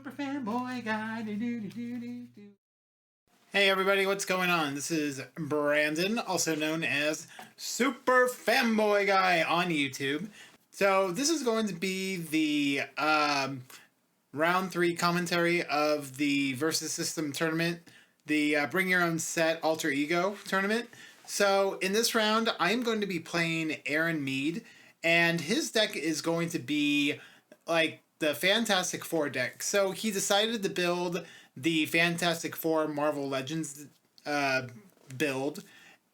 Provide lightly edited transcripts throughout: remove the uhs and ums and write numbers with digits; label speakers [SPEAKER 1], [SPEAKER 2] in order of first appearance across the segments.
[SPEAKER 1] Super fanboy guy. Hey everybody, what's going on? This is Brandon, also known as Super Fanboy Guy on YouTube. So this is going to be the round 3 commentary of the Versus System tournament, the Bring Your Own Set Alter Ego tournament. So in this round, I'm going to be playing Aaron Mead, and his deck is going to be like the Fantastic Four deck. So he decided to build the Fantastic Four Marvel Legends build,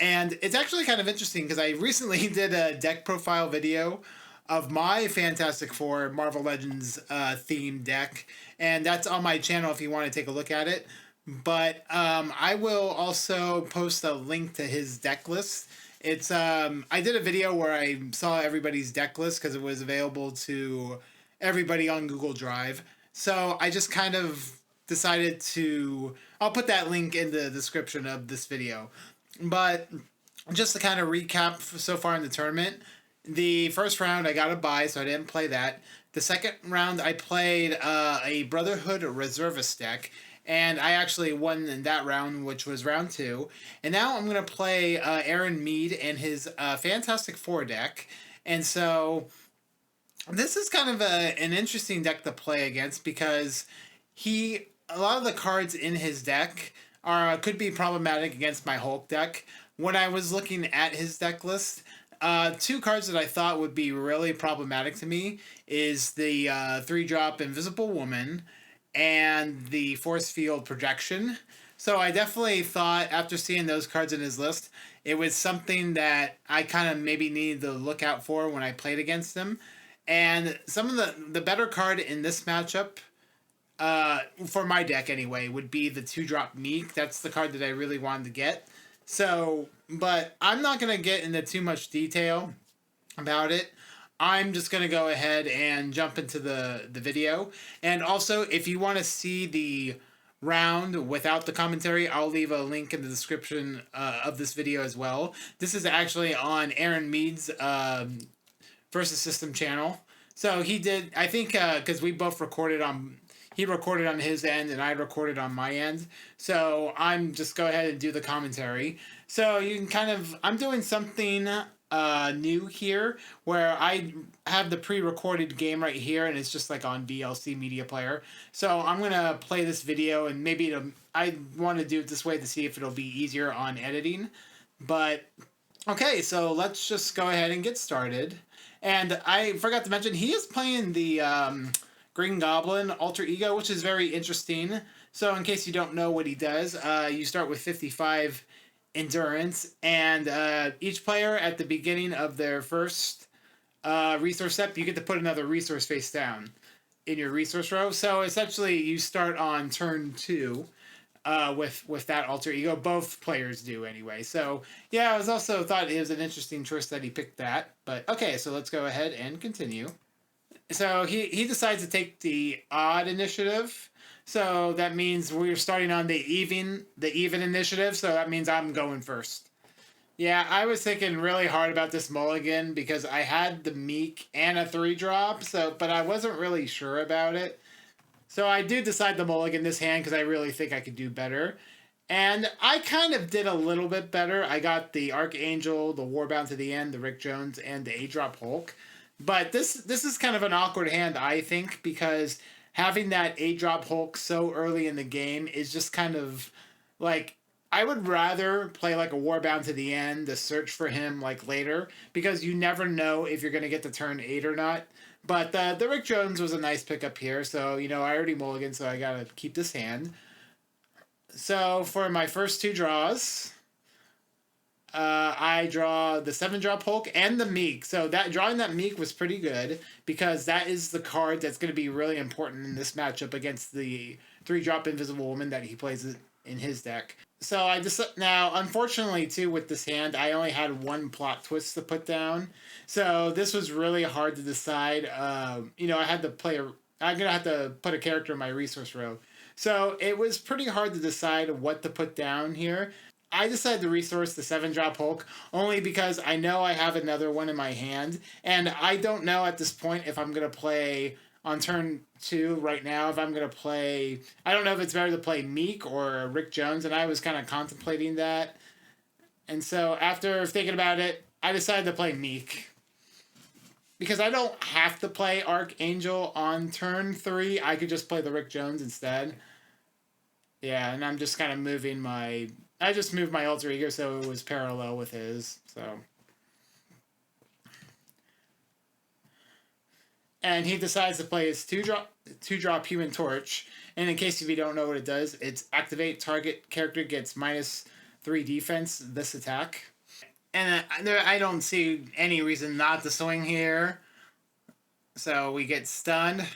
[SPEAKER 1] and it's actually kind of interesting because I recently did a deck profile video of my Fantastic Four Marvel Legends theme deck, and that's on my channel if you want to take a look at it. But I will also post a link to his deck list. It's I did a video where I saw everybody's deck list because it was available to everybody on Google Drive. So I just kind of decided to, I'll put that link in the description of this video. But just to kind of recap so far in the tournament, the first round I got a bye, so I didn't play that. The second round I played a Brotherhood Reservist deck, and I actually won in that round, which was round 2. And now I'm going to play Aaron Mead and his Fantastic Four deck. And so this is kind of an interesting deck to play against because a lot of the cards in his deck could be problematic against my Hulk deck. When I was looking at his deck list, 2 cards that I thought would be really problematic to me is the 3-drop Invisible Woman and the Force Field Projection. So I definitely thought, after seeing those cards in his list, it was something that I kind of maybe needed to look out for when I played against him. And some of the better card in this matchup, for my deck anyway, would be the 2-drop Meek. That's the card that I really wanted to get. So, but I'm not going to get into too much detail about it. I'm just going to go ahead and jump into the video. And also, if you want to see the round without the commentary, I'll leave a link in the description of this video as well. This is actually on Aaron Mead's Versus System channel. So he did, I think, because we both recorded on, he recorded on his end and I recorded on my end. So I'm just go ahead and do the commentary. So you can kind of, I'm doing something new here where I have the pre-recorded game right here and it's just like on VLC Media Player. So I'm going to play this video and maybe I want to do it this way to see if it'll be easier on editing. But okay, so let's just go ahead and get started. And I forgot to mention, he is playing the Green Goblin Alter Ego, which is very interesting. So in case you don't know what he does, you start with 55 endurance, and each player at the beginning of their first resource step, you get to put another resource face down in your resource row. So essentially, you start on turn 2 with that Alter Ego. Both players do anyway. So yeah, I was also thought it was an interesting choice that he picked that. But okay, so let's go ahead and continue. So he decides to take the odd initiative. So that means we're starting on the even initiative. So that means I'm going first. Yeah, I was thinking really hard about this mulligan because I had the Meek and a 3-drop. But I wasn't really sure about it. So I do decide to mulligan this hand because I really think I could do better. And I kind of did a little bit better. I got the Archangel, the Warbound to the end, the Rick Jones, and the 8-drop Hulk. But this is kind of an awkward hand, I think, because having that 8-drop Hulk so early in the game is just kind of like, I would rather play like a Warbound to the end to search for him like later, because you never know if you're going to get to turn 8 or not. But the Rick Jones was a nice pickup here, so, you know, I already mulliganed, so I got to keep this hand. So for my first 2 draws, I draw the 7-drop Hulk and the Meek. So drawing that Meek was pretty good because that is the card that's going to be really important in this matchup against the 3-drop Invisible Woman that he plays in his deck. So I just now, unfortunately, too, with this hand, I only had 1 plot twist to put down. So this was really hard to decide. You know, I had to play I'm gonna have to put a character in my resource row. So it was pretty hard to decide what to put down here. I decided to resource the 7-drop Hulk only because I know I have another one in my hand, and I don't know at this point if I'm going to play on turn 2 right now if I'm going to play. I don't know if it's better to play Meek or Rick Jones, and I was kind of contemplating that. And so after thinking about it, I decided to play Meek. Because I don't have to play Archangel on turn 3. I could just play the Rick Jones instead. Yeah, and I'm just kind of moving my... I just moved my alter ego so it was parallel with his, so... And he decides to play his two-drop Human Torch. And in case if you don't know what it does, it's activate target character gets -3 defense this attack. And I don't see any reason not to swing here. So we get stunned.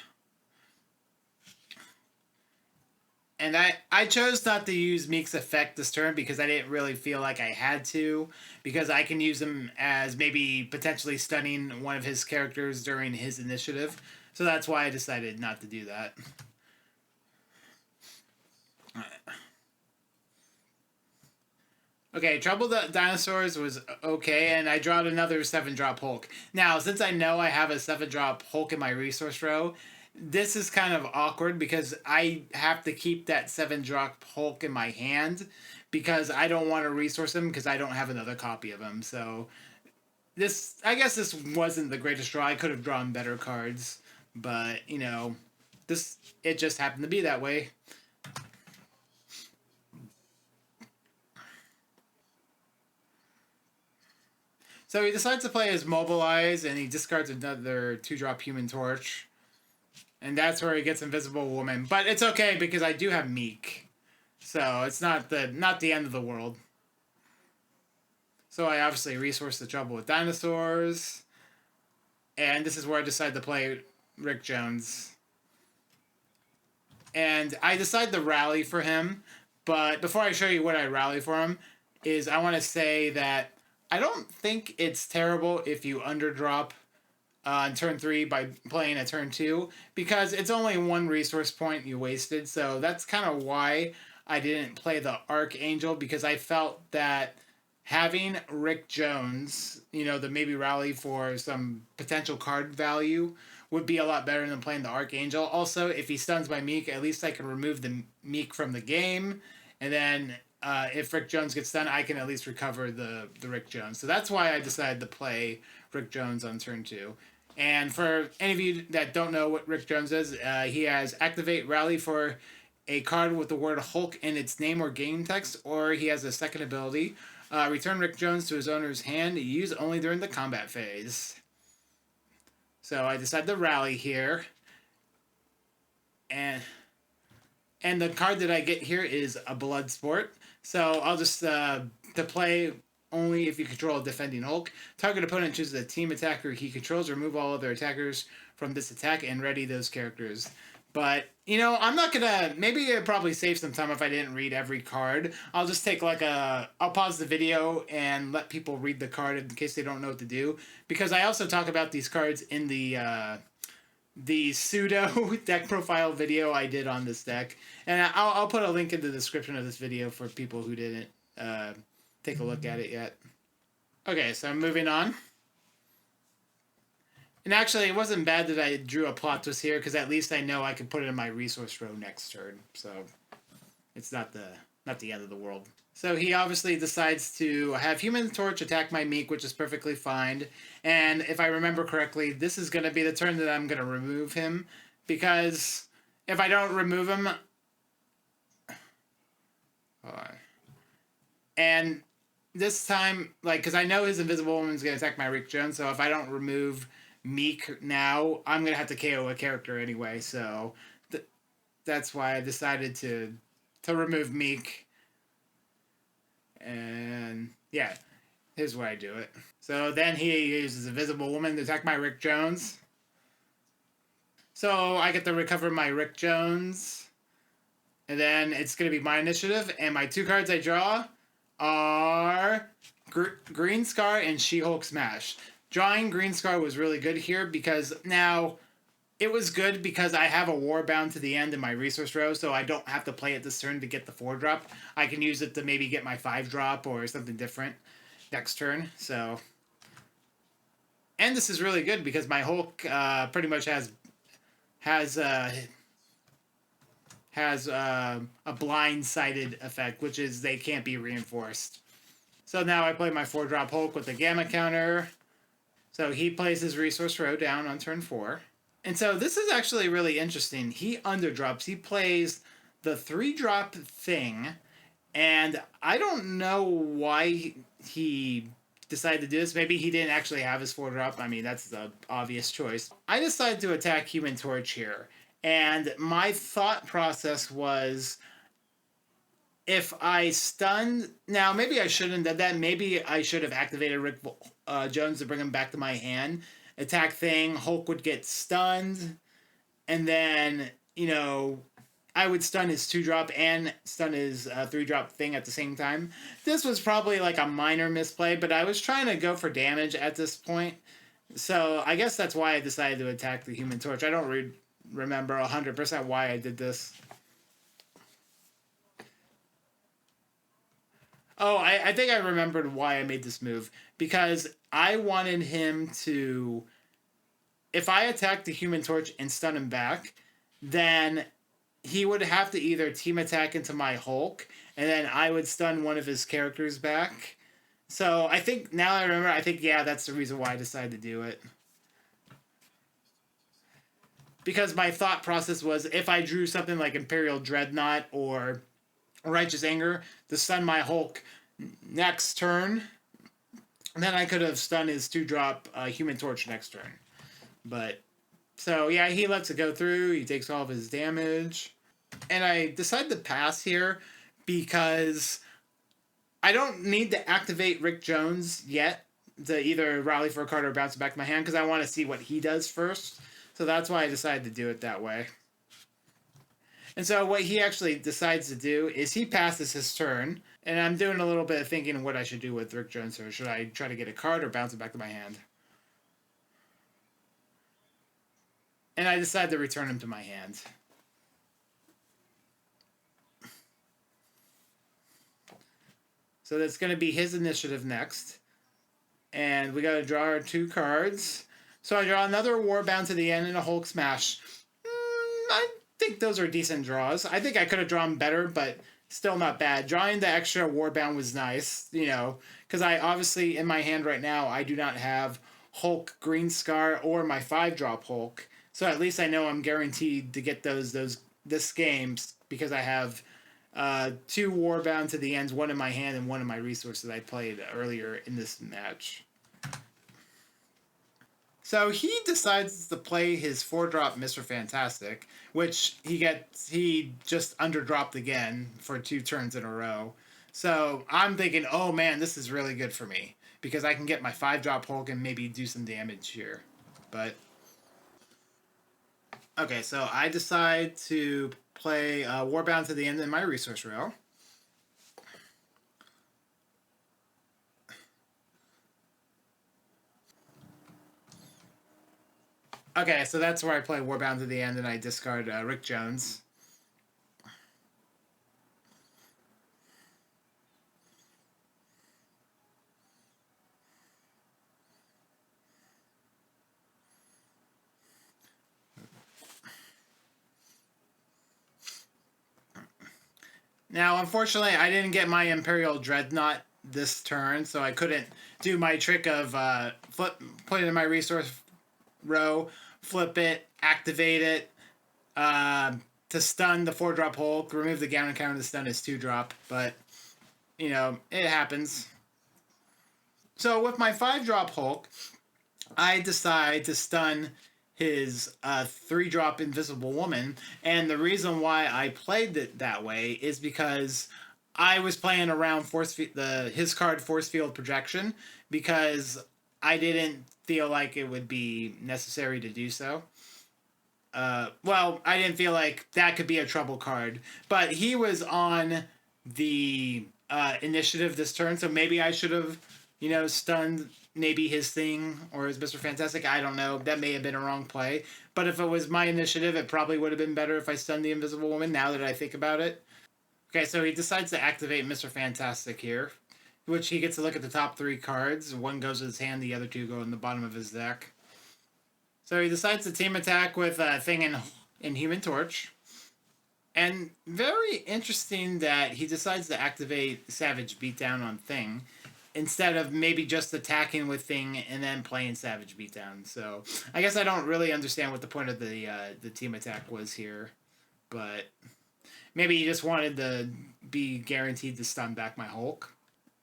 [SPEAKER 1] And I chose not to use Meek's effect this turn because I didn't really feel like I had to. Because I can use him as maybe potentially stunning one of his characters during his initiative. So that's why I decided not to do that. Okay, Trouble the Dinosaurs was okay, and I drawed another 7-drop Hulk. Now, since I know I have a 7-drop Hulk in my resource row, this is kind of awkward because I have to keep that 7-drop Hulk in my hand because I don't want to resource him because I don't have another copy of him. So, I guess this wasn't the greatest draw. I could have drawn better cards, but, you know, it just happened to be that way. So he decides to play his Mobilize, and he discards another 2-drop Human Torch. And that's where he gets Invisible Woman. But it's okay, because I do have Meek. So it's not the end of the world. So I obviously resource the Trouble with Dinosaurs. And this is where I decide to play Rick Jones. And I decide to rally for him. But before I show you what I rally for him, is I want to say that I don't think it's terrible if you underdrop on turn 3 by playing a turn 2, because it's only 1 resource point you wasted, so that's kind of why I didn't play the Archangel, because I felt that having Rick Jones, you know, the maybe rally for some potential card value would be a lot better than playing the Archangel. Also, if he stuns my Meek, at least I can remove the Meek from the game, and then if Rick Jones gets stunned, I can at least recover the Rick Jones. So that's why I decided to play Rick Jones on turn 2. And for any of you that don't know what Rick Jones is, he has Activate Rally for a card with the word Hulk in its name or game text, or he has a second ability. Return Rick Jones to his owner's hand, use only during the combat phase. So I decided to rally here. And the card that I get here is a Blood Sport. So I'll just, to play only if you control a defending Hulk. Target opponent chooses a team attacker he controls. Remove all other attackers from this attack and ready those characters. But, you know, I'm not going to... Maybe it'd probably save some time if I didn't read every card. I'll just take like I'll pause the video and let people read the card in case they don't know what to do. Because I also talk about these cards in the pseudo deck profile video I did on this deck. And I'll put a link in the description of this video for people who didn't take a look at it yet. Okay, so I'm moving on. And actually, it wasn't bad that I drew a plot twist here, because at least I know I can put it in my resource row next turn. So it's not the end of the world. So he obviously decides to have Human Torch attack my Meek, which is perfectly fine. And if I remember correctly, this is going to be the turn that I'm going to remove him. Because if I don't remove him... And this time, like, because I know his Invisible Woman's going to attack my Rick Jones, so if I don't remove Meek now, I'm going to have to KO a character anyway, so that's why I decided to remove Meek. And, yeah, here's why I do it. So then he uses Invisible Woman to attack my Rick Jones. So I get to recover my Rick Jones. And then it's going to be my initiative, and my 2 cards I draw are Green Scar and She-Hulk Smash. Drawing Green Scar was really good here because now it was good because I have a Warbound to the end in my resource row, so I don't have to play it this turn to get the 4-drop. I can use it to maybe get my 5-drop or something different next turn. So, and this is really good because my Hulk pretty much has has a blindsided effect, which is they can't be reinforced. So now I play my 4-drop Hulk with the Gamma counter. So he plays his resource row down on turn 4. And so this is actually really interesting. He underdrops. He plays the 3-drop thing, and I don't know why he decided to do this. Maybe he didn't actually have his 4-drop. I mean, that's the obvious choice. I decided to attack Human Torch here. And my thought process was, if I stun... Now, maybe I shouldn't have done that. Maybe I should have activated Rick Jones to bring him back to my hand. Attack thing, Hulk would get stunned. And then, you know, I would stun his 2-drop and stun his 3-drop thing at the same time. This was probably like a minor misplay, but I was trying to go for damage at this point. So I guess that's why I decided to attack the Human Torch. I don't remember 100% why I did this. Oh, I think I remembered why I made this move. Because I wanted him to... If I attacked the Human Torch and stun him back, then he would have to either team attack into my Hulk, and then I would stun one of his characters back. So I think, now I remember, I think, yeah, that's the reason why I decided to do it. Because my thought process was, if I drew something like Imperial Dreadnought or Righteous Anger to stun my Hulk next turn, then I could have stunned his 2-drop Human Torch next turn. But, so yeah, he lets it go through. He takes all of his damage. And I decide to pass here because I don't need to activate Rick Jones yet to either rally for a card or bounce it back to my hand, because I want to see what he does first. So that's why I decided to do it that way. And so what he actually decides to do is he passes his turn, and I'm doing a little bit of thinking of what I should do with Rick Jones here. Should I try to get a card or bounce it back to my hand? And I decided to return him to my hand. So that's going to be his initiative next. And we got to draw our 2 cards. So I draw another Warbound to the end and a Hulk Smash. I think those are decent draws. I think I could have drawn better, but still not bad. Drawing the extra Warbound was nice, you know, because I obviously, in my hand right now, I do not have Hulk Green Scar or my 5-drop Hulk. So at least I know I'm guaranteed to get this game, because I have 2 Warbound to the ends, one in my hand and one in my resource that I played earlier in this match. So he decides to play his 4-drop Mr. Fantastic, which he just underdropped again for 2 turns in a row. So I'm thinking, oh man, this is really good for me, because I can get my 5-drop Hulk and maybe do some damage here. But okay, so I decide to play Warbound to the end in my resource row. Okay, so that's where I play Warbound to the end and I discard Rick Jones. Now, unfortunately, I didn't get my Imperial Dreadnought this turn, so I couldn't do my trick of put it in my resource row, flip it, activate it to stun the 4-drop Hulk, remove the Gamma counter to stun his 2-drop, but, you know, it happens. So with my 5-drop Hulk, I decide to stun his 3-drop Invisible Woman, and the reason why I played it that way is because I was playing around his card Force Field Projection, because I didn't feel like it would be necessary to do so. Well, I didn't feel like that could be a trouble card, but he was on the initiative this turn, so maybe I should have, you know, stunned maybe his thing or his Mr. Fantastic. I don't know. That may have been a wrong play. But if it was my initiative, it probably would have been better if I stunned the Invisible Woman, now that I think about it. Okay, so he decides to activate Mr. Fantastic here, which he gets to look at the top 3 cards. One goes in his hand, the other 2 go in the bottom of his deck. So he decides to team attack with a thing in Human Torch. And very interesting that he decides to activate Savage Beatdown on Thing instead of maybe just attacking with Thing and then playing Savage Beatdown. So I guess I don't really understand what the point of the team attack was here, but maybe he just wanted to be guaranteed to stun back my Hulk.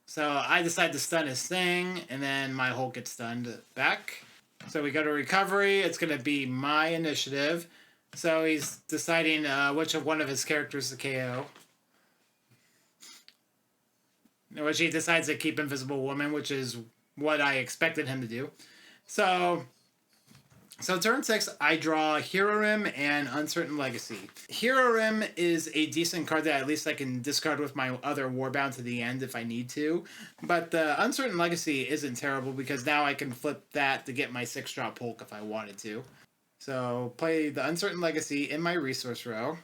[SPEAKER 1] So I decide to stun his Thing, and then my Hulk gets stunned back. So we go to recovery. It's going to be my initiative. So he's deciding which of one of his characters to KO. Which he decides to keep Invisible Woman, which is what I expected him to do. So turn 6, I draw Hero Rim and Uncertain Legacy. Hero Rim is a decent card that at least I can discard with my other Warbound to the end if I need to. But the Uncertain Legacy isn't terrible because now I can flip that to get my 6-drop Hulk if I wanted to. So play the Uncertain Legacy in my resource row.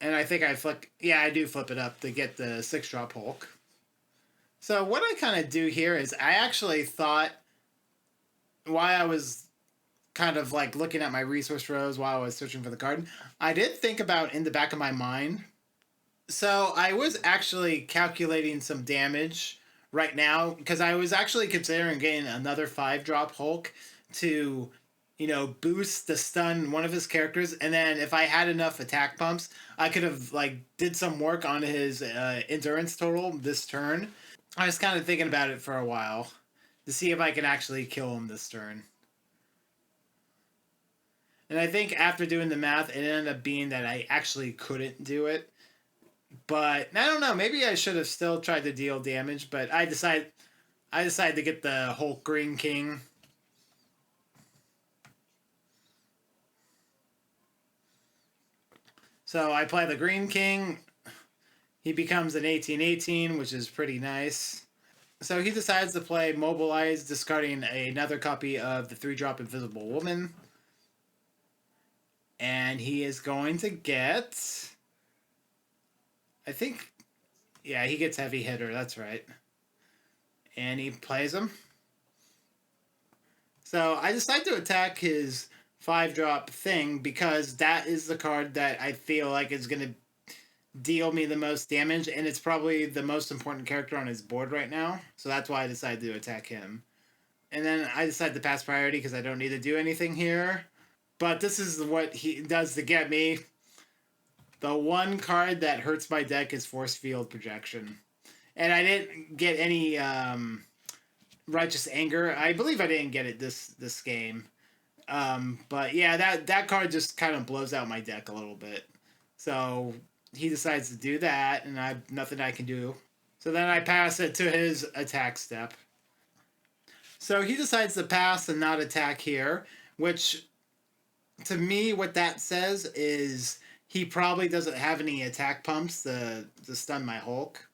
[SPEAKER 1] And I think I do flip it up to get the 6-drop Hulk. So what I kind of do here is I actually thought while I was kind of like looking at my resource rows while I was searching for the card, I did think about in the back of my mind. So I was actually calculating some damage right now because I was actually considering getting another 5-drop Hulk to, boost the stun one of his characters, and then if I had enough attack pumps, I could have did some work on his endurance total this turn. I was kind of thinking about it for a while to see if I can actually kill him this turn. And I think after doing the math, it ended up being that I actually couldn't do it. But I don't know. Maybe I should have still tried to deal damage. But I decided to get the Hulk Green King. So I play the Green King. He becomes an 18/18, which is pretty nice. So he decides to play Mobilize, discarding another copy of the 3-drop Invisible Woman. And he is going to get... he gets Heavy Hitter, that's right. And he plays him. So I decide to attack his 5-drop Thing because that is the card that I feel like is going to deal me the most damage, and it's probably the most important character on his board right now. So that's why I decided to attack him. And then I decided to pass priority because I don't need to do anything here. But this is what he does to get me. The one card that hurts my deck is Force Field Projection. And I didn't get any Righteous Anger. I believe I didn't get it this game. But yeah, that card just kind of blows out my deck a little bit. So he decides to do that, and nothing I can do. So then I pass it to his attack step. So he decides to pass and not attack here, which to me what that says is he probably doesn't have any attack pumps to stun my Hulk.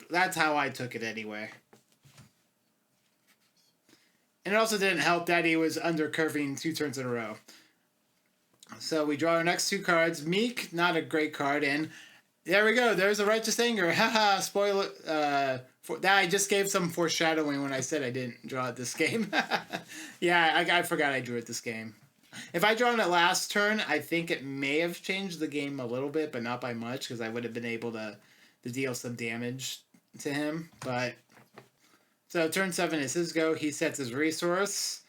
[SPEAKER 1] That's how I took it anyway. And it also didn't help that he was undercurving 2 turns in a row. So we draw our next 2 cards. Meek, not a great card, and there we go. There's a Righteous Anger. Haha, spoiler. I just gave some foreshadowing when I said I didn't draw it this game. Yeah, I forgot I drew it this game. If I drawn it last turn, I think it may have changed the game a little bit, but not by much, because I would have been able to deal some damage to him. But so turn 7 is his go. He sets his resource.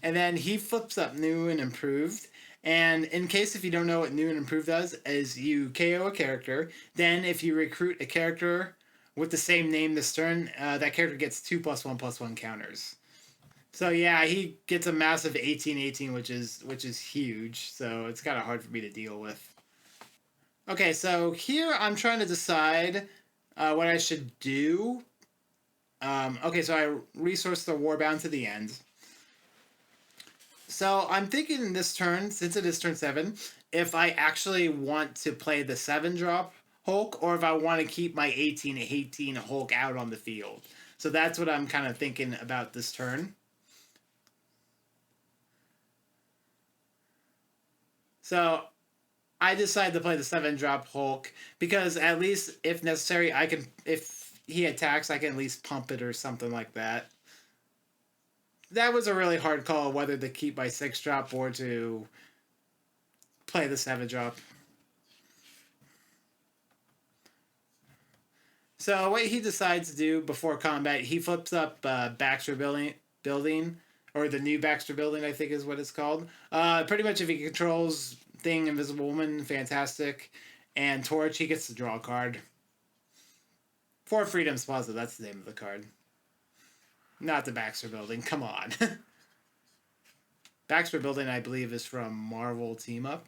[SPEAKER 1] And then he flips up New and Improved. And in case if you don't know what New and Improved does, is you KO a character. Then if you recruit a character with the same name this turn, that character gets 2+1/+1 counters. So yeah, he gets a massive 18/18, which is huge. So it's kind of hard for me to deal with. Okay, so here I'm trying to decide what I should do. Okay, so I resource the Warbound to the end. So I'm thinking this turn, since it is turn 7, if I actually want to play the 7-drop Hulk, or if I want to keep my 18/18 Hulk out on the field. So that's what I'm kind of thinking about this turn. So I decided to play the 7-drop Hulk because at least if necessary, if he attacks, I can at least pump it or something like that. that was a really hard call whether to keep my 6-drop or to play the 7-drop. So what he decides to do before combat, he flips up Baxter building, or the new Baxter building, I think is what it's called. Pretty much if he controls Thing, Invisible Woman, fantastic, and Torch, he gets to draw a card. For Freedom's Plaza, that's the name of the card. Not the Baxter building, come on. Baxter building, I believe, is from Marvel Team Up.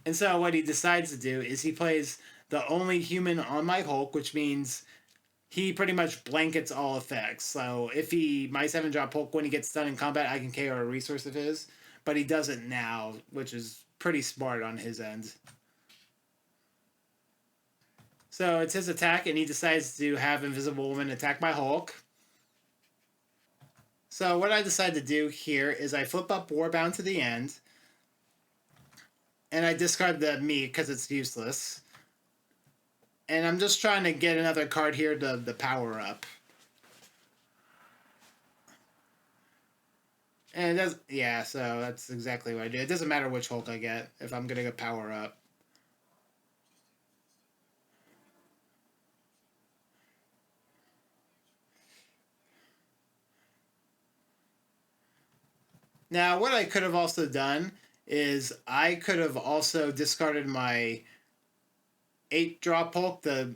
[SPEAKER 1] And so what he decides to do is he plays the only human on my Hulk, which means he pretty much blankets all effects. So if my 7-drop Hulk, when he gets done in combat, I can KO a resource of his. But he doesn't now, which is pretty smart on his end. So it's his attack, and he decides to have Invisible Woman attack my Hulk. So what I decide to do here is I flip up Warbound to the end. And I discard the me because it's useless. And I'm just trying to get another card here to the power up. And it does, yeah, so that's exactly what I do. It doesn't matter which Hulk I get if I'm going to get power up. Now, what I could have also done is I could have also discarded my 8-drop Hulk to,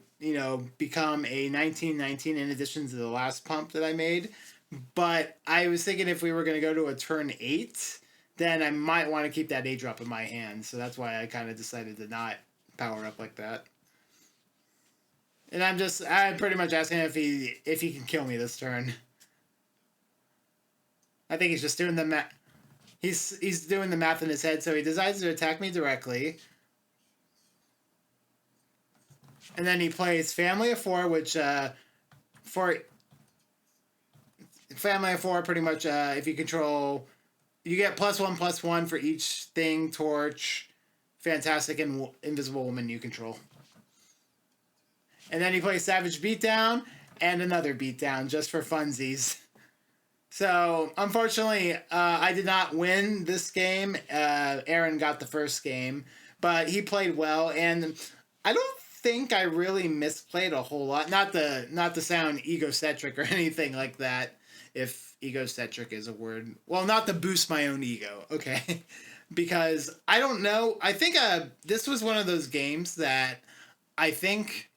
[SPEAKER 1] become a 1919 in addition to the last pump that I made. But I was thinking if we were going to go to a turn 8, then I might want to keep that 8-drop in my hand. So that's why I kind of decided to not power up like that. And I'm pretty much asking if he can kill me this turn. I think he's just doing the math. He's doing the math in his head, so he decides to attack me directly. And then he plays Family of 4, which for Family of 4, pretty much if you control, you get +1/+1 for each thing, Torch, Fantastic, and Invisible Woman you control. And then he plays Savage Beatdown and another Beatdown just for funsies. So, unfortunately, I did not win this game. Aaron got the first game, but he played well, and I don't think I really misplayed a whole lot. Not to sound egocentric or anything like that, if egocentric is a word. Well, not to boost my own ego, okay? Because, I don't know, I think this was one of those games that I think,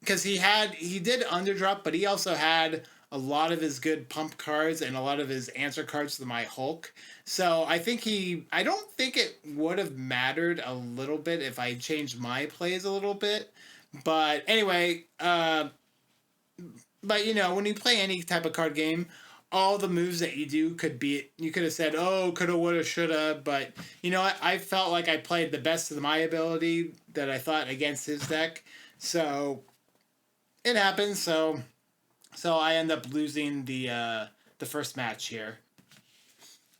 [SPEAKER 1] because he did underdrop, but he also had a lot of his good pump cards and a lot of his answer cards to my Hulk. So I don't think it would have mattered a little bit if I changed my plays a little bit. But anyway, but when you play any type of card game, all the moves that you do you could have said, oh, coulda, woulda, shoulda, but I felt like I played the best of my ability that I thought against his deck. So it happens, so I end up losing the first match here.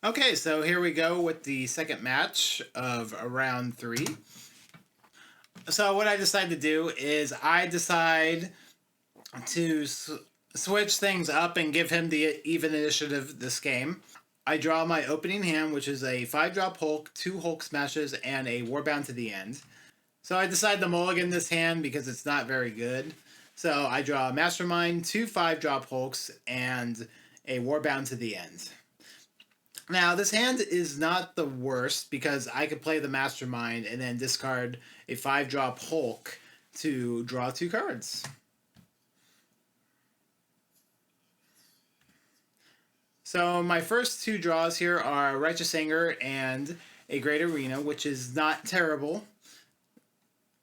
[SPEAKER 1] Okay, so here we go with the second match of round 3. So what I decide to do is I decide to switch things up and give him the even initiative this game. I draw my opening hand, which is a 5-drop Hulk, 2 Hulk smashes, and a Warbound to the end. So I decide to mulligan this hand because it's not very good. So I draw a Mastermind, 2 5-drop Hulks, and a Warbound to the end. Now, this hand is not the worst because I could play the Mastermind and then discard a 5-drop Hulk to draw 2 cards. So my first 2 draws here are Righteous Anger and a Great Arena, which is not terrible,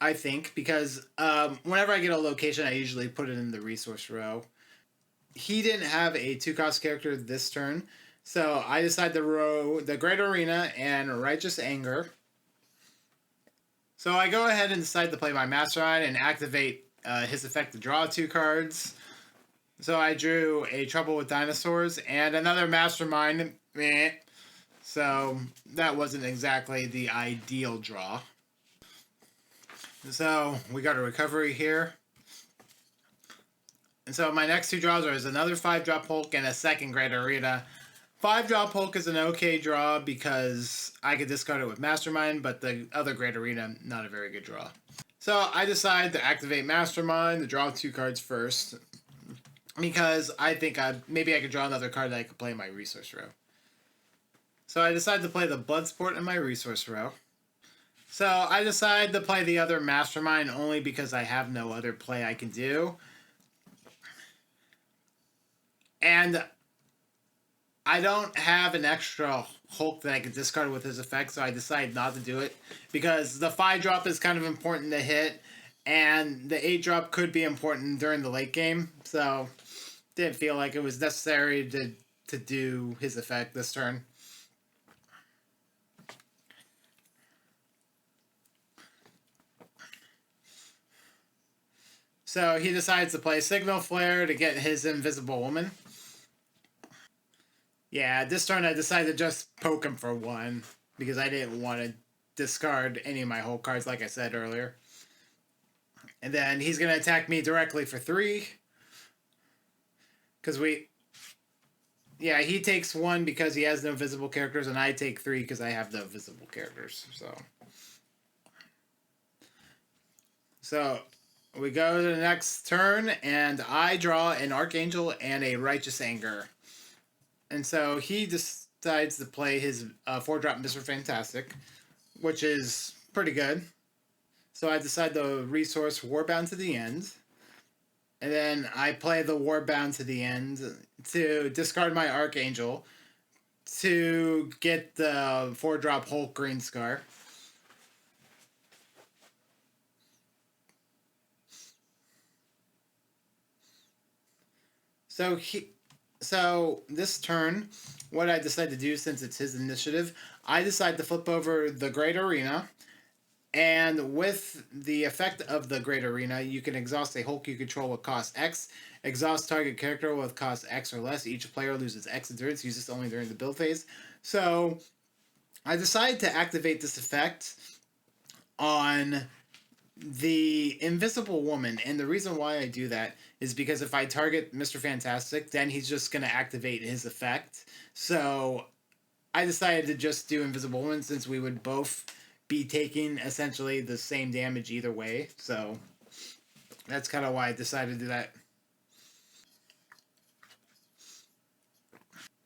[SPEAKER 1] I think, because whenever I get a location, I usually put it in the resource row. He didn't have a 2-cost character this turn, so I decided to row the Great Arena and Righteous Anger. So I go ahead and decide to play my Mastermind and activate his effect to draw 2 cards. So I drew a Trouble with Dinosaurs and another Mastermind. Meh. So that wasn't exactly the ideal draw. So we got a recovery here. And so my next two draws are another 5-drop Hulk and a second Great Arena. 5-drop Hulk is an okay draw because I could discard it with Mastermind, but the other Great Arena, not a very good draw. So I decide to activate Mastermind to draw 2 cards first, because I think maybe I could draw another card that I could play in my resource row. So I decide to play the Bloodsport in my resource row. So I decide to play the other Mastermind only because I have no other play I can do. And I don't have an extra Hulk that I can discard with his effect, so I decide not to do it. Because the 5-drop is kind of important to hit, and the 8-drop could be important during the late game. So didn't feel like it was necessary to do his effect this turn. So he decides to play Signal Flare to get his Invisible Woman. Yeah, this turn I decided to just poke him for 1, because I didn't want to discard any of my Hulk cards like I said earlier. And then he's going to attack me directly for 3. Because yeah, he takes 1 because he has no visible characters, and I take 3 because I have no visible characters. So we go to the next turn, and I draw an Archangel and a Righteous Anger. And so he decides to play his 4-drop Mr. Fantastic, which is pretty good. So I decide to resource Warbound to the end. And then I play the Warbound to the end to discard my Archangel to get the 4-drop Hulk Green Scar. So this turn, what I decide to do, since it's his initiative, I decide to flip over the Great Arena. And with the effect of the Great Arena, you can exhaust a Hulk you control with cost X. Exhaust target character with cost X or less. Each player loses X endurance. Use this only during the build phase. So I decided to activate this effect on the Invisible Woman, and the reason why I do that is because if I target Mr. Fantastic, then he's just going to activate his effect. So I decided to just do Invisible Woman, since we would both be taking essentially the same damage either way. So that's kind of why I decided to do that.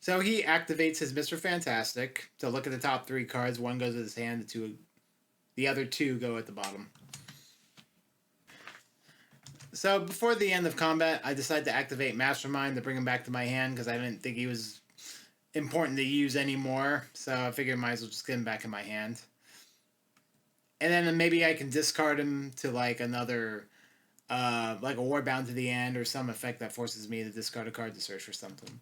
[SPEAKER 1] So he activates his Mr. Fantastic to look at the top 3 cards. 1 goes in his hand, the other 2 go at the bottom. So before the end of combat, I decided to activate Mastermind to bring him back to my hand, because I didn't think he was important to use anymore. So I figured I might as well just get him back in my hand. And then maybe I can discard him to like another, like a Warbound to the end, or some effect that forces me to discard a card to search for something.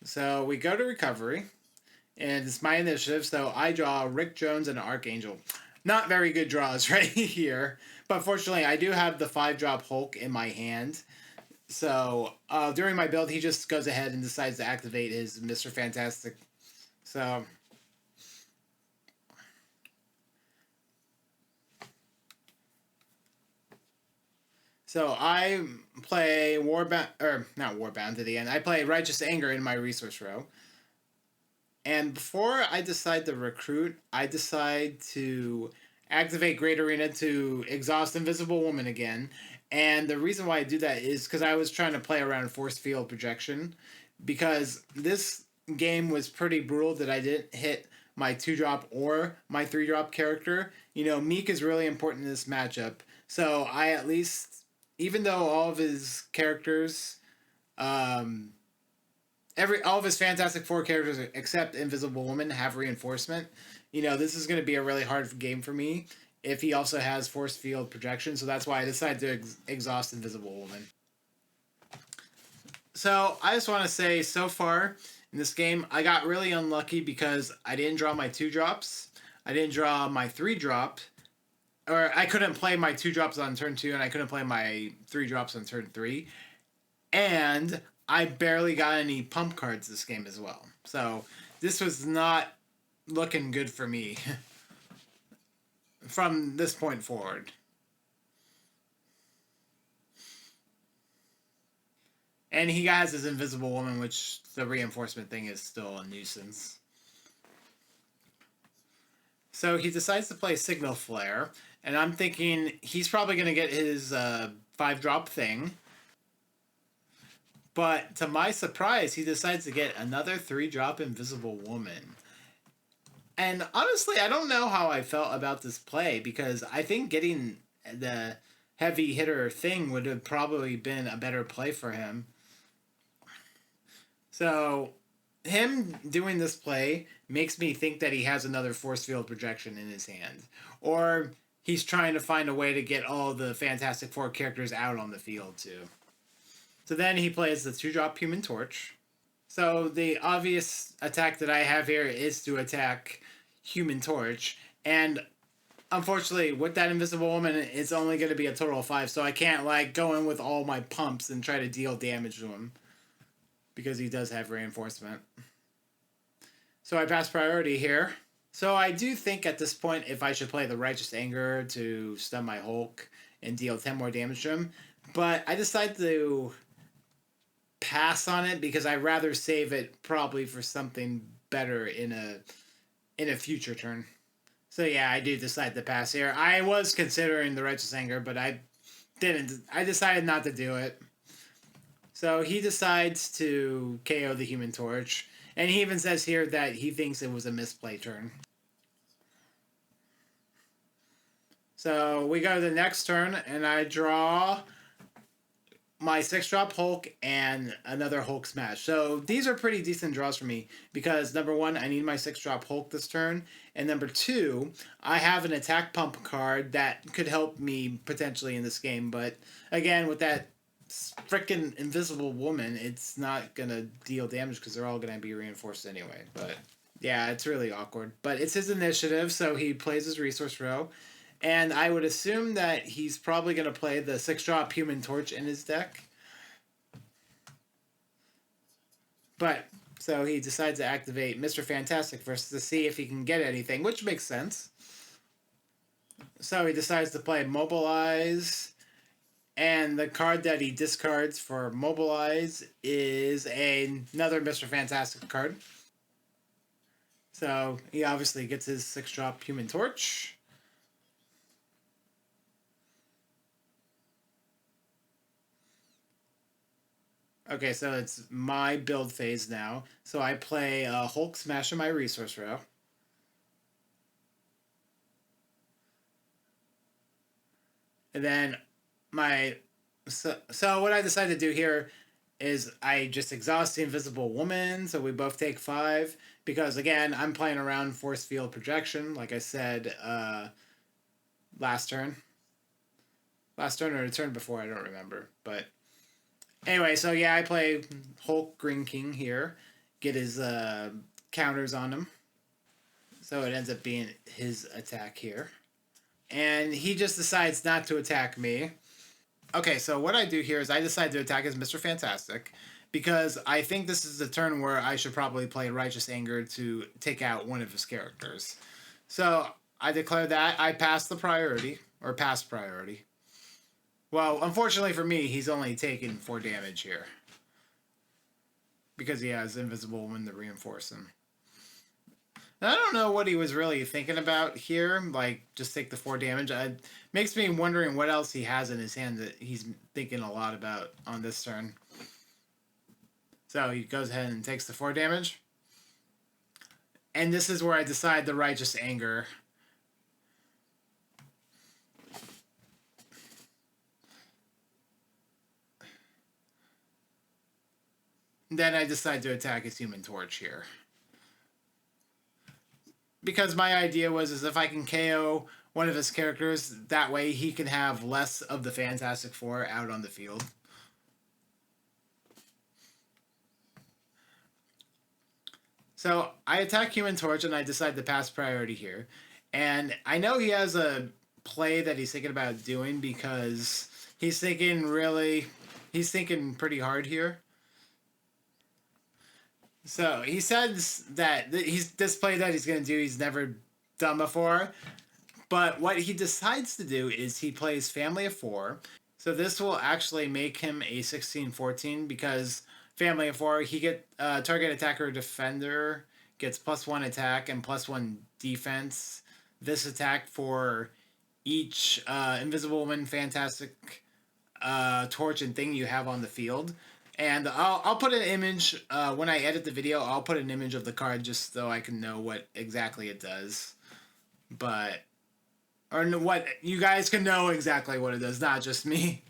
[SPEAKER 1] So we go to recovery, and it's my initiative, so I draw Rick Jones and an Archangel. Not very good draws right here, but fortunately I do have the 5-drop Hulk in my hand. So during my build, he just goes ahead and decides to activate his Mr. Fantastic. So I play Warbound, or not Warbound to the end. I play Righteous Anger in my resource row. And before I decide to recruit, I decide to activate Great Arena to exhaust Invisible Woman again. And the reason why I do that is because I was trying to play around Force Field Projection. Because this game was pretty brutal that I didn't hit my 2-drop or my 3-drop character. You know, Meek is really important in this matchup. So I at least, even though all of his characters, all of his Fantastic Four characters except Invisible Woman have reinforcement. You know, this is going to be a really hard game for me if he also has Force Field Projection, so that's why I decided to exhaust Invisible Woman. So I just want to say, so far in this game, I got really unlucky because I didn't draw my 2-drops. I didn't draw my 3-drop. Or I couldn't play my 2-drops on turn 2, and I couldn't play my 3-drops on turn 3. And I barely got any pump cards this game as well. So this was not looking good for me from this point forward. And he has his Invisible Woman, which the reinforcement thing is still a nuisance. So he decides to play Signal Flare, and I'm thinking he's probably going to get his 5-drop thing. But to my surprise, he decides to get another 3-drop Invisible Woman. And honestly, I don't know how I felt about this play, because I think getting the heavy hitter thing would have probably been a better play for him. So him doing this play makes me think that he has another force field projection in his hand, or he's trying to find a way to get all the Fantastic Four characters out on the field too. So then he plays the 2-drop Human Torch. So the obvious attack that I have here is to attack Human Torch, and unfortunately with that Invisible Woman it's only going to be a total of 5, so I can't like go in with all my pumps and try to deal damage to him, because he does have reinforcement. So I pass priority here. So I do think at this point if I should play the Righteous Anger to stun my Hulk and deal 10 more damage to him, but I decided to pass on it because I'd rather save it probably for something better in a future turn. So yeah, I do decide to pass here. I was considering the Righteous Anger, but I didn't. I decided not to do it. So he decides to KO the Human Torch, and he even says here that he thinks it was a misplay turn. So we go to the next turn, and I draw my 6-drop Hulk and another Hulk Smash. So these are pretty decent draws for me, because number 1, I need my 6-drop Hulk this turn, and number 2, I have an attack pump card that could help me potentially in this game, but again, with that freaking Invisible Woman, it's not gonna deal damage because they're all gonna be reinforced anyway. But yeah, it's really awkward. But it's his initiative, so he plays his resource row, and I would assume that he's probably gonna play the 6-drop Human Torch in his deck. But so he decides to activate Mr. Fantastic first to see if he can get anything, which makes sense. So he decides to play Mobilize. And the card that he discards for Mobilize is another Mr. Fantastic card. So he obviously gets his 6-drop Human Torch. Okay, so it's my build phase now. So I play Hulk Smash in my resource row. And then so what I decided to do here is I just exhaust the Invisible Woman, so we both take 5, because again, I'm playing around force field projection, like I said last turn or the turn before, I don't remember, but anyway, so yeah, I play Hulk Green King here, get his counters on him, so it ends up being his attack here, and he just decides not to attack me. Okay, so what I do here is I decide to attack as Mr. Fantastic, because I think this is the turn where I should probably play Righteous Anger to take out one of his characters. So I declare that I pass the priority, or pass priority. Well, unfortunately for me, he's only taken 4 damage here, because he has Invisible Woman to reinforce him. I don't know what he was really thinking about here, like, just take the 4 damage. It makes me wondering what else he has in his hand that he's thinking a lot about on this turn. So he goes ahead and takes the 4 damage. And this is where I decide the Righteous Anger. Then I decide to attack his Human Torch here. Because my idea was if I can KO one of his characters, that way he can have less of the Fantastic Four out on the field. So I attack Human Torch and I decide to pass priority here. And I know he has a play that he's thinking about doing, because he's thinking pretty hard here. So he says that this play that he's going to do, he's never done before. But what he decides to do is he plays Family of 4. So this will actually make him a 16-14 because family of four, he get target attacker or defender gets +1 attack and +1 defense. This attack for each invisible woman, fantastic torch and thing you have on the field. And I'll put an image when I edit the video. I'll put an image of the card just so I can know what exactly it does. But or what you guys can know exactly what it does, not just me.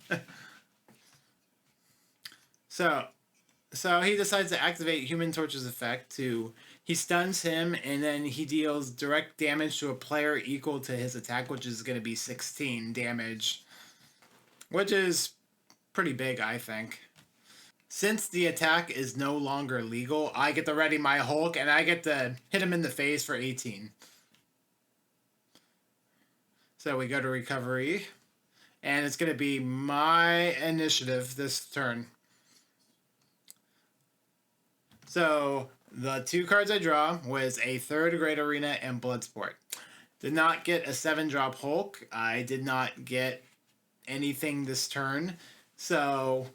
[SPEAKER 1] so so he decides to activate Human Torch's effect to he stuns him and then he deals direct damage to a player equal to his attack, which is going to be 16 damage, which is pretty big, I think. Since the attack is no longer legal, I get to ready my Hulk and I get to hit him in the face for 18. So we go to recovery, and it's going to be my initiative this turn. So the two cards I draw was a third Great Arena and Bloodsport. Did not get a 7-drop Hulk. I did not get anything this turn. So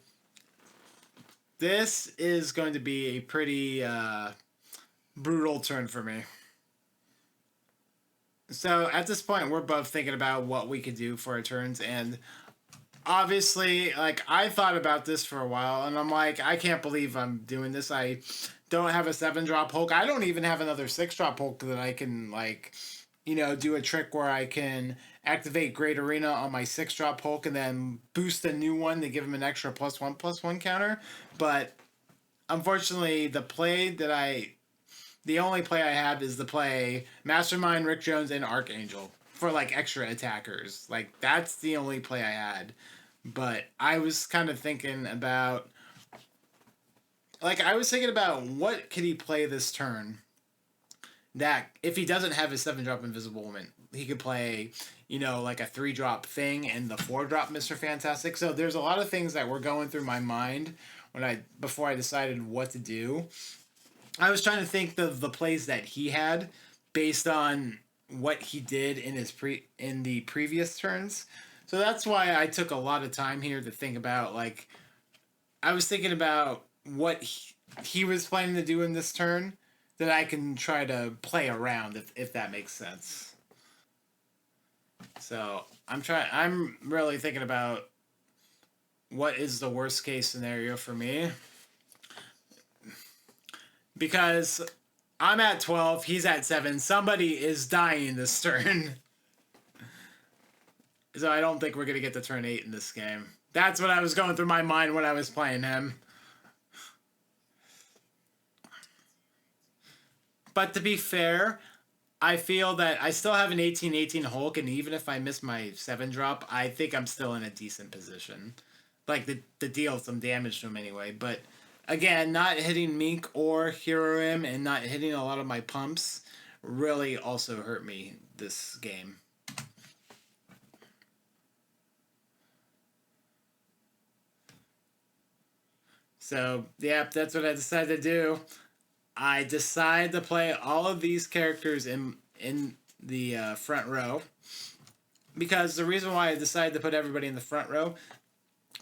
[SPEAKER 1] this is going to be a pretty brutal turn for me. So at this point, we're both thinking about what we could do for our turns, and obviously, like, I thought about this for a while, and I'm like, I can't believe I'm doing this. I don't have a 7-drop Hulk. I don't even have another 6-drop Hulk that I can, like, do a trick where I can activate Great Arena on my 6-drop Hulk and then boost a new one to give him an extra +1/+1 counter. But unfortunately, the only play I have is the play Mastermind, Rick Jones, and Archangel for like extra attackers. Like that's the only play I had. But I was kind of thinking about what could he play this turn that if he doesn't have his 7-drop Invisible Woman, he could play, like a 3-drop thing and the 4-drop Mr. Fantastic. So there's a lot of things that were going through my mind before I decided what to do. I was trying to think of the plays that he had based on what he did in the previous turns. So that's why I took a lot of time here to think about, like, I was thinking about what he was planning to do in this turn that I can try to play around if that makes sense. So I'm really thinking about what is the worst case scenario for me. Because I'm at 12, he's at 7. Somebody is dying this turn. So I don't think we're going to get to turn 8 in this game. That's what I was going through my mind when I was playing him. But to be fair, I feel that I still have an 18-18 Hulk, and even if I miss my 7-drop, I think I'm still in a decent position. Like, to deal some damage to him anyway. But again, not hitting Meek or Hero M and not hitting a lot of my pumps really also hurt me this game. So, yeah, that's what I decided to do. I decided to play all of these characters in the front row. Because the reason why I decided to put everybody in the front row,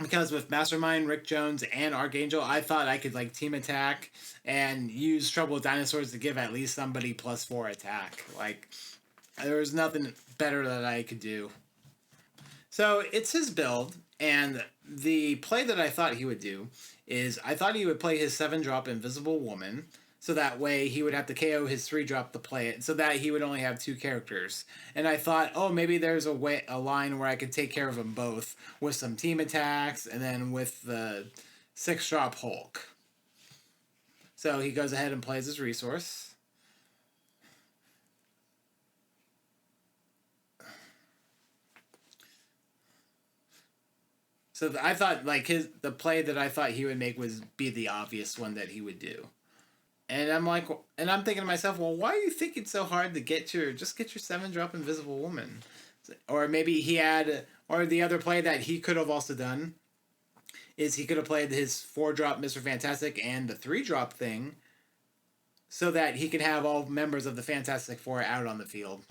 [SPEAKER 1] because with Mastermind, Rick Jones, and Archangel, I thought I could like team attack and use Trouble with Dinosaurs to give at least somebody +4 attack. Like, there was nothing better that I could do. So it's his build, and the play that I thought he would do is I thought he would play his 7-drop Invisible Woman, so that way he would have to KO his 3-drop to play it, so that he would only have 2 characters. And I thought, oh, maybe there's a line where I could take care of them both with some team attacks and then with the 6-drop Hulk. So he goes ahead and plays his resource. So I thought like the play that I thought he would make was be the obvious one that he would do. And I'm thinking to myself, well, why are you thinking so hard to get your 7-drop Invisible Woman? Or maybe or the other play that he could have also done is he could have played his 4-drop Mr. Fantastic and the 3-drop thing so that he could have all members of the Fantastic Four out on the field.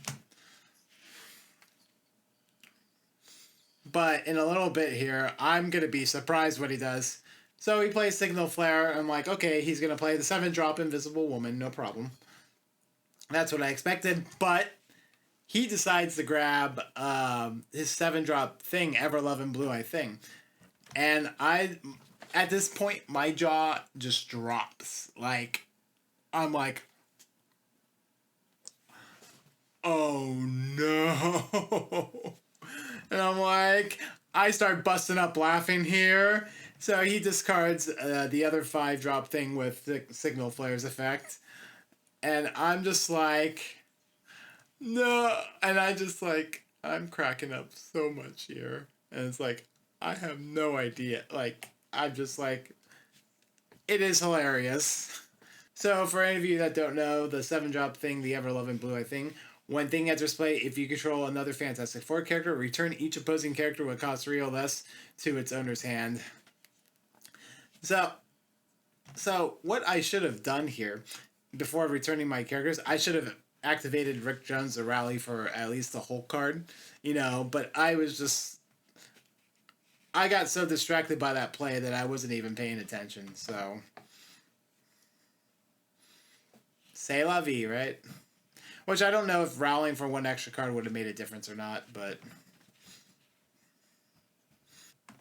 [SPEAKER 1] but in a little bit here, I'm going to be surprised what he does. So he plays Signal Flare. I'm like, okay, he's going to play the 7-drop Invisible Woman, no problem. That's what I expected, but he decides to grab his 7-drop thing, Everlove and Blue Eye thing. And at this point, my jaw just drops. Like, I'm like, oh no. And I'm like, I start busting up laughing here. So he discards the other 5-drop thing with the Signal Flare's effect. And I'm just like, no. And I'm cracking up so much here. And it's like, I have no idea. Like, I'm just like, it is hilarious. So for any of you that don't know, the 7-drop thing, the Everlove and Blue Eye thing, when thing enters play, if you control another Fantastic Four character, return each opposing character with cost 3 or less to its owner's hand. So what I should have done here, before returning my characters, I should have activated Rick Jones to rally for at least the Hulk card, but I got so distracted by that play that I wasn't even paying attention, so. C'est la vie, right? Which I don't know if rallying for 1 extra card would have made a difference or not, but.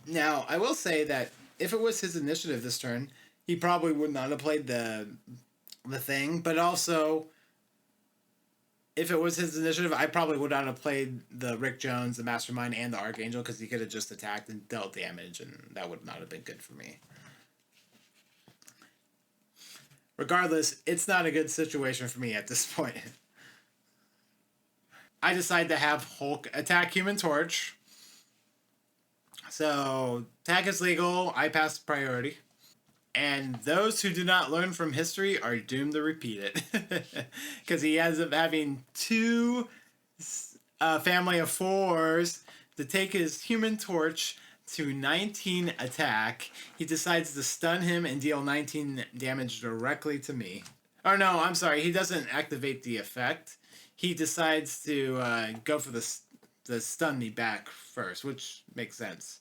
[SPEAKER 1] Now, I will say that if it was his initiative this turn, he probably would not have played the thing, but also, if it was his initiative, I probably would not have played the Rick Jones, the Mastermind, and the Archangel, because he could have just attacked and dealt damage, and that would not have been good for me. Regardless, it's not a good situation for me at this point. I decide to have Hulk attack Human Torch. So, attack is legal, I pass priority. And those who do not learn from history are doomed to repeat it. Because he ends up having 2 family of 4s to take his Human Torch to 19 attack. He decides to stun him and deal 19 damage directly to me. Oh no, I'm sorry, he doesn't activate the effect. He decides to go for the stun me back first, which makes sense.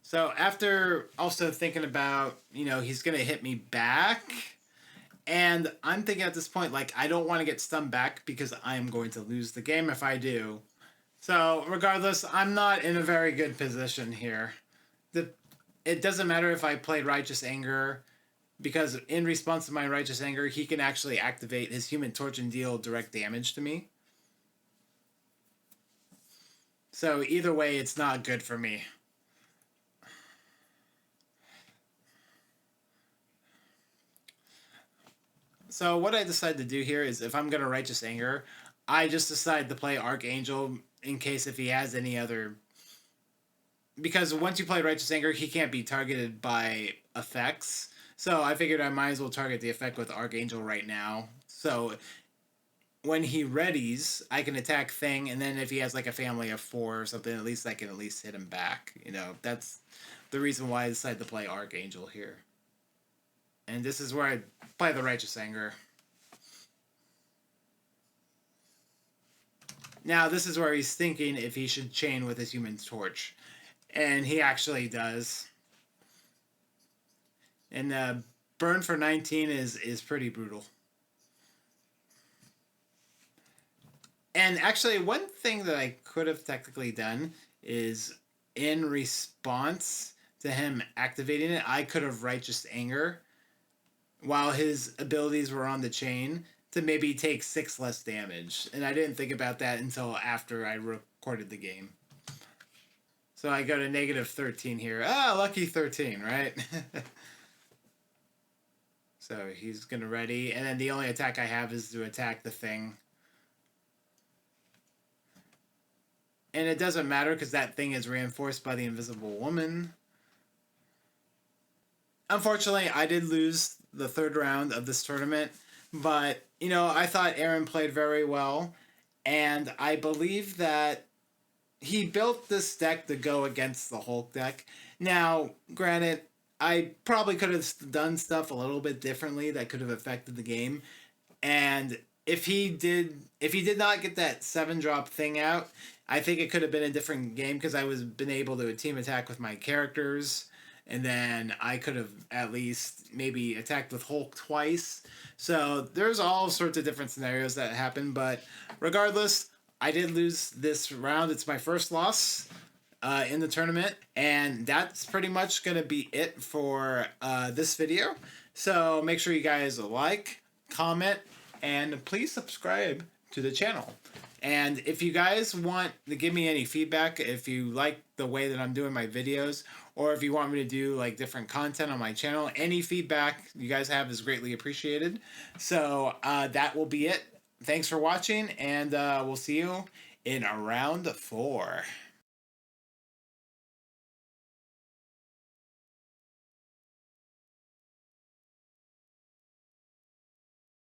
[SPEAKER 1] So after also thinking about, he's going to hit me back, and I'm thinking at this point, like, I don't want to get stunned back because I'm going to lose the game if I do. So regardless, I'm not in a very good position here. It doesn't matter if I play Righteous Anger, because in response to my Righteous Anger, he can actually activate his Human Torch and deal direct damage to me. So either way, it's not good for me. So what I decide to do here is, if I'm going to Righteous Anger, I just decide to play Archangel in case if he has any other. Because once you play Righteous Anger, he can't be targeted by effects. So I figured I might as well target the effect with Archangel right now. So when he readies, I can attack Thing, and then if he has like a family of 4 or something, at least I can at least hit him back. That's the reason why I decided to play Archangel here. And this is where I play the Righteous Anger. Now, this is where he's thinking if he should chain with his Human Torch. And he actually does. And burn for 19 is pretty brutal. And actually, one thing that I could have technically done is, in response to him activating it, I could have Righteous Anger while his abilities were on the chain to maybe take 6 less damage. And I didn't think about that until after I recorded the game. So I go to negative 13 here. Ah, lucky 13, right? So he's going to ready. And then the only attack I have is to attack the Thing. And it doesn't matter because that Thing is reinforced by the Invisible Woman. Unfortunately, I did lose the 3rd round of this tournament. But, I thought Aaron played very well. And I believe that he built this deck to go against the Hulk deck. Now, granted, I probably could have done stuff a little bit differently that could have affected the game. And if he did not get that 7-drop thing out, I think it could have been a different game because I was been able to team attack with my characters, and then I could have at least maybe attacked with Hulk twice. So there's all sorts of different scenarios that happen, but regardless, I did lose this round. It's my first loss in the tournament, and that's pretty much going to be it for this video. So make sure you guys like, comment, and please subscribe to the channel. And if you guys want to give me any feedback, if you like the way that I'm doing my videos, or if you want me to do like different content on my channel, any feedback you guys have is greatly appreciated. So that will be it. Thanks for watching, and we'll see you in round 4.